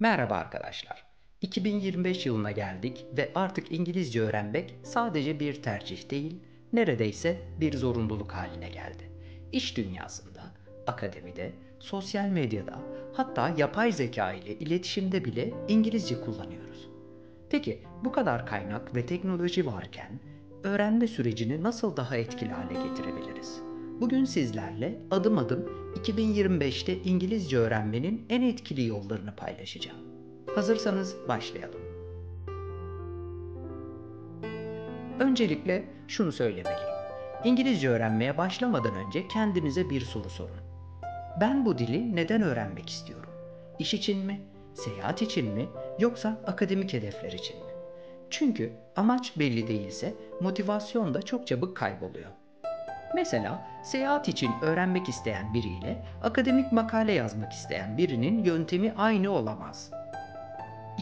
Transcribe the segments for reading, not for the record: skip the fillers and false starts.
Merhaba arkadaşlar. 2025 yılına geldik ve artık İngilizce öğrenmek sadece bir tercih değil, neredeyse bir zorunluluk haline geldi. İş dünyasında, akademide, sosyal medyada, hatta yapay zeka ile iletişimde bile İngilizce kullanıyoruz. Peki bu kadar kaynak ve teknoloji varken öğrenme sürecini nasıl daha etkili hale getirebiliriz? Bugün sizlerle adım adım 2025'te İngilizce öğrenmenin en etkili yollarını paylaşacağım. Hazırsanız başlayalım. Öncelikle şunu söylemeliyim. İngilizce öğrenmeye başlamadan önce kendinize bir soru sorun. Ben bu dili neden öğrenmek istiyorum? İş için mi? Seyahat için mi? Yoksa akademik hedefler için mi? Çünkü amaç belli değilse motivasyon da çok çabuk kayboluyor. Mesela seyahat için öğrenmek isteyen biriyle akademik makale yazmak isteyen birinin yöntemi aynı olamaz.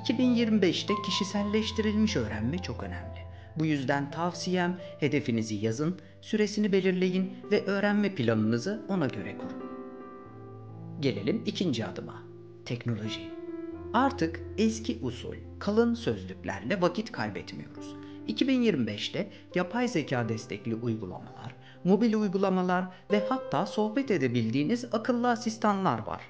2025'te kişiselleştirilmiş öğrenme çok önemli. Bu yüzden tavsiyem hedefinizi yazın, süresini belirleyin ve öğrenme planınızı ona göre kurun. Gelelim ikinci adıma. Teknoloji. Artık eski usul, kalın sözlüklerle vakit kaybetmiyoruz. 2025'te yapay zeka destekli uygulamalar, mobil uygulamalar ve hatta sohbet edebildiğiniz akıllı asistanlar var.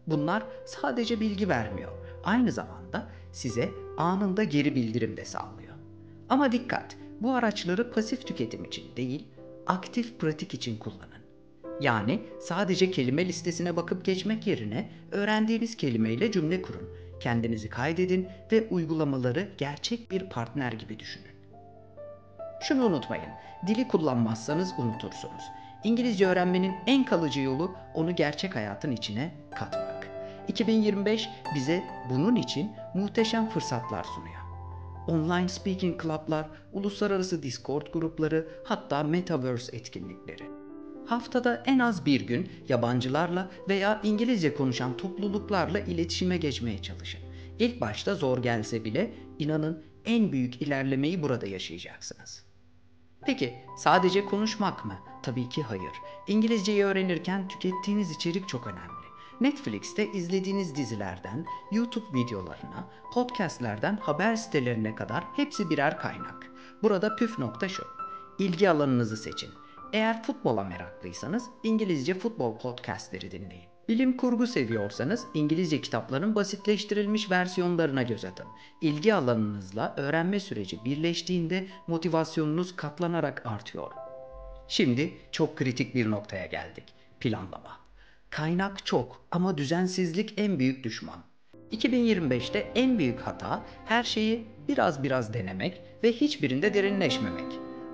Bunlar sadece bilgi vermiyor, aynı zamanda size anında geri bildirim de sağlıyor. Ama dikkat, bu araçları pasif tüketim için değil, aktif pratik için kullanın. Yani sadece kelime listesine bakıp geçmek yerine öğrendiğiniz kelimeyle cümle kurun. Kendinizi kaydedin ve uygulamaları gerçek bir partner gibi düşünün. Şunu unutmayın, dili kullanmazsanız unutursunuz. İngilizce öğrenmenin en kalıcı yolu onu gerçek hayatın içine katmak. 2025 bize bunun için muhteşem fırsatlar sunuyor. Online speaking club'lar, uluslararası Discord grupları, hatta Metaverse etkinlikleri. Haftada en az bir gün yabancılarla veya İngilizce konuşan topluluklarla iletişime geçmeye çalışın. İlk başta zor gelse bile inanın en büyük ilerlemeyi burada yaşayacaksınız. Peki sadece konuşmak mı? Tabii ki hayır. İngilizceyi öğrenirken tükettiğiniz içerik çok önemli. Netflix'te izlediğiniz dizilerden, YouTube videolarına, podcastlerden haber sitelerine kadar hepsi birer kaynak. Burada püf nokta şu. İlgi alanınızı seçin. Eğer futbola meraklıysanız İngilizce futbol podcastleri dinleyin. Bilim kurgu seviyorsanız İngilizce kitapların basitleştirilmiş versiyonlarına göz atın. İlgi alanınızla öğrenme süreci birleştiğinde motivasyonunuz katlanarak artıyor. Şimdi çok kritik bir noktaya geldik. Planlama. Kaynak çok ama düzensizlik en büyük düşman. 2025'te en büyük hata her şeyi biraz denemek ve hiçbirinde derinleşmemek.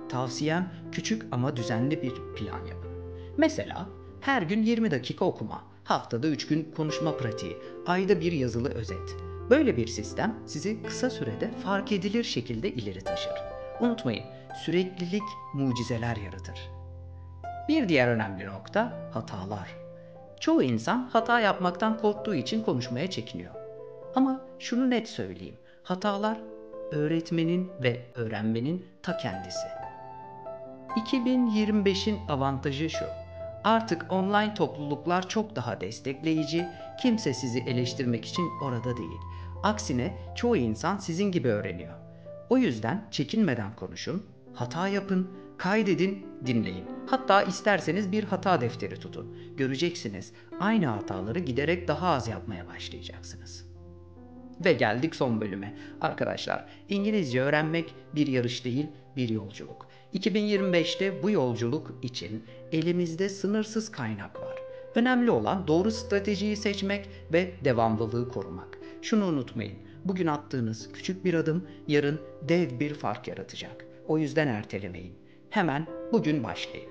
Tavsiyem küçük ama düzenli bir plan yapın. Mesela her gün 20 dakika okuma, haftada 3 gün konuşma pratiği, ayda bir yazılı özet. Böyle bir sistem sizi kısa sürede fark edilir şekilde ileri taşır. Unutmayın, süreklilik mucizeler yaratır. Bir diğer önemli nokta hatalar. Çoğu insan hata yapmaktan korktuğu için konuşmaya çekiniyor. Ama şunu net söyleyeyim. Hatalar öğretmenin ve öğrenmenin ta kendisi. 2025'in avantajı şu. Artık online topluluklar çok daha destekleyici, kimse sizi eleştirmek için orada değil. Aksine çoğu insan sizin gibi öğreniyor. O yüzden çekinmeden konuşun, hata yapın, kaydedin, dinleyin. Hatta isterseniz bir hata defteri tutun. Göreceksiniz, aynı hataları giderek daha az yapmaya başlayacaksınız. Ve geldik son bölüme. Arkadaşlar, İngilizce öğrenmek bir yarış değil, bir yolculuk. 2025'te bu yolculuk için elimizde sınırsız kaynak var. Önemli olan doğru stratejiyi seçmek ve devamlılığı korumak. Şunu unutmayın. Bugün attığınız küçük bir adım yarın dev bir fark yaratacak. O yüzden ertelemeyin. Hemen bugün başlayın.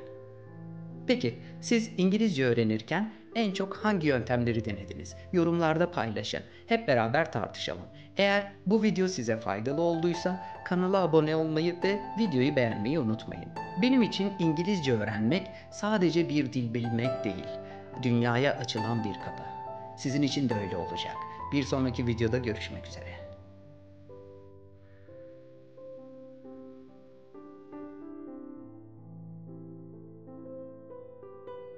Peki siz İngilizce öğrenirken en çok hangi yöntemleri denediniz? Yorumlarda paylaşın. Hep beraber tartışalım. Eğer bu video size faydalı olduysa kanala abone olmayı ve videoyu beğenmeyi unutmayın. Benim için İngilizce öğrenmek sadece bir dil bilmek değil, dünyaya açılan bir kapı. Sizin için de öyle olacak. Bir sonraki videoda görüşmek üzere.